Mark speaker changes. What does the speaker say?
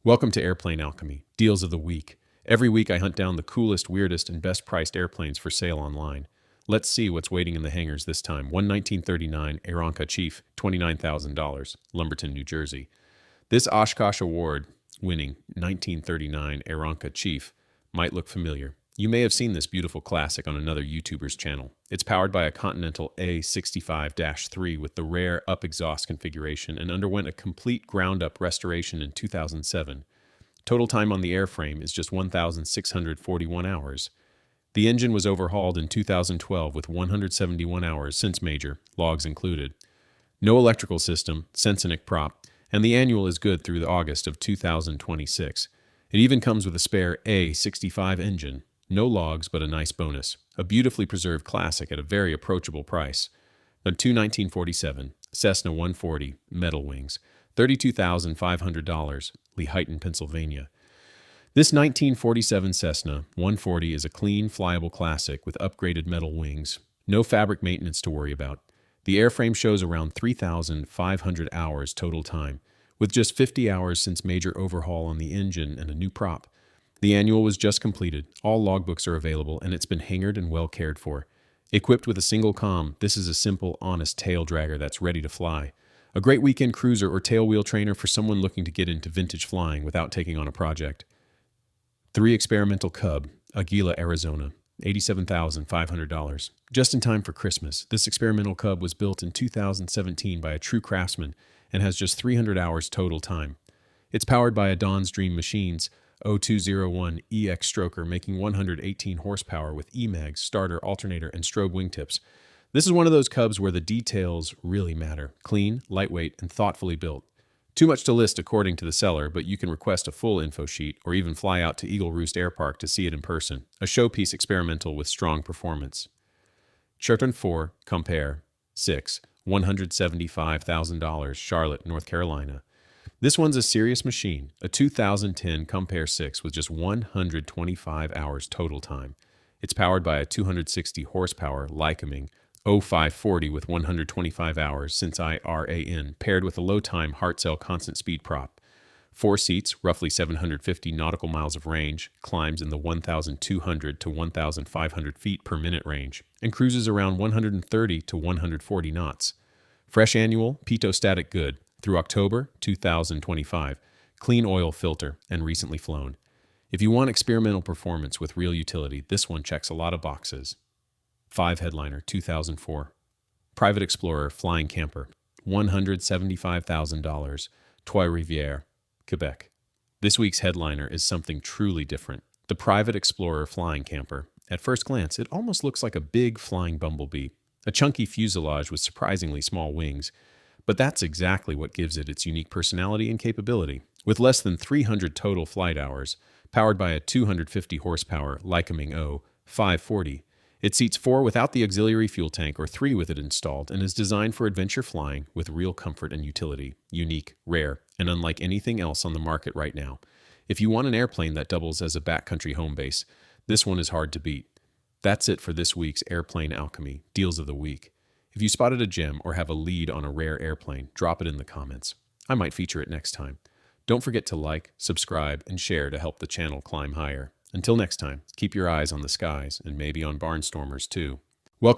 Speaker 1: Welcome to Airplane Alchemy, Deals of the Week. Every week I hunt down the coolest, weirdest, and best-priced airplanes for sale online. Let's see what's waiting in the hangars this time. One 1939 Aeronca Chief, $29,000, Lumberton, New Jersey. This Oshkosh Award-winning 1939 Aeronca Chief might look familiar. You may have seen this beautiful classic on another YouTuber's channel. It's powered by a Continental A-65-3 with the rare up-exhaust configuration and underwent a complete ground-up restoration in 2007. Total time on the airframe is just 1,641 hours. The engine was overhauled in 2012 with 171 hours since major, logs included. No electrical system, Sensenich prop, and the annual is good through August of 2026. It even comes with a spare A65 engine. No logs, but a nice bonus. A beautifully preserved classic at a very approachable price. The 1947 Cessna 140 metal wings, $32,500, Lehighton, Pennsylvania. This 1947 Cessna 140 is a clean, flyable classic with upgraded metal wings. No fabric maintenance to worry about. The airframe shows around 3,500 hours total time, with just 50 hours since major overhaul on the engine and a new prop. The annual was just completed, all logbooks are available, and it's been hangared and well cared for. Equipped with a single comm, this is a simple, honest taildragger that's ready to fly. A great weekend cruiser or tailwheel trainer for someone looking to get into vintage flying without taking on a project. 3 Experimental Cub, Aguila, Arizona, $87,500. Just in time for Christmas, this experimental Cub was built in 2017 by a true craftsman and has just 300 hours total time. It's powered by a Don's Dream Machines 0201 EX stroker, making 118 horsepower with E-mags, starter, alternator, and strobe wingtips. This is one of those Cubs where the details really matter. Clean, lightweight, and thoughtfully built. Too much to list according to the seller, but you can request a full info sheet or even fly out to Eagle Roost Air Park to see it in person. A showpiece experimental with strong performance. Churton 4 Compare 6, $175,000, Charlotte, North Carolina. This one's a serious machine, a 2010 Compare 6 with just 125 hours total time. It's powered by a 260 horsepower Lycoming 0540 with 125 hours since IRAN, paired with a low-time Hartzell constant speed prop. 4 seats, roughly 750 nautical miles of range, climbs in the 1,200 to 1,500 feet per minute range, and cruises around 130 to 140 knots. Fresh annual, pitot-static good, through October 2025, clean oil filter, and recently flown. If you want experimental performance with real utility, this one checks a lot of boxes. 5 Headliner 2004. Private Explorer Flying Camper, $175,000, Trois-Rivières, Quebec. This week's headliner is something truly different. The Private Explorer Flying Camper. At first glance, it almost looks like a big flying bumblebee. A chunky fuselage with surprisingly small wings. But that's exactly what gives it its unique personality and capability. With less than 300 total flight hours, powered by a 250 horsepower Lycoming 0540, it seats 4 without the auxiliary fuel tank or 3 with it installed and is designed for adventure flying with real comfort and utility. Unique, rare, and unlike anything else on the market right now. If you want an airplane that doubles as a backcountry home base, this one is hard to beat. That's it for this week's Airplane Alchemy, Deals of the Week. If you spotted a gem or have a lead on a rare airplane, drop it in the comments. I might feature it next time. Don't forget to like, subscribe, and share to help the channel climb higher. Until next time, keep your eyes on the skies and maybe on barnstormers too. Welcome.